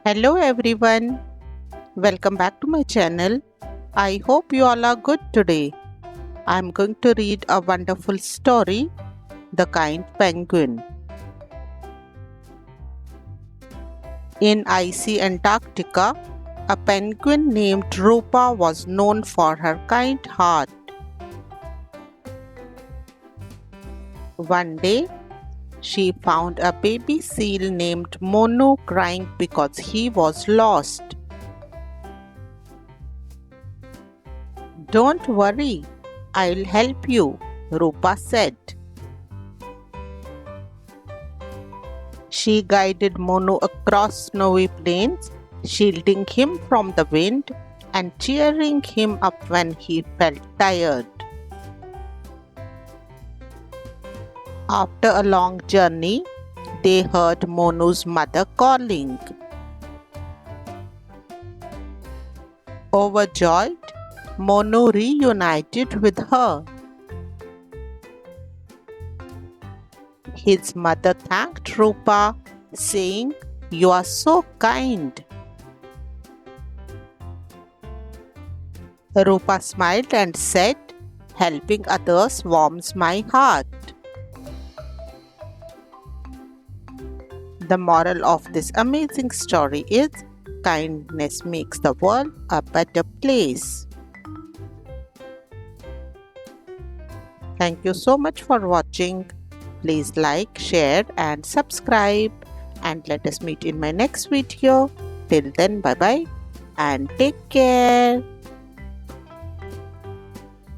Hello everyone, welcome back to my channel. I hope you all are good today. I'm going to read a wonderful story, The Kind Penguin. In icy Antarctica, a penguin named Rupa was known for her kind heart. One day, she found a baby seal named Monu crying because he was lost. "Don't worry, I'll help you," Rupa said. She guided Monu across snowy plains, shielding him from the wind and cheering him up when he felt tired. After a long journey, they heard Monu's mother calling. Overjoyed, Monu reunited with her. His mother thanked Rupa, saying, "You are so kind." Rupa smiled and said, "Helping others warms my heart." The moral of this amazing story is, kindness makes the world a better place. Thank you so much for watching. Please like, share and subscribe, and let us meet in my next video. Till then, bye bye and take care.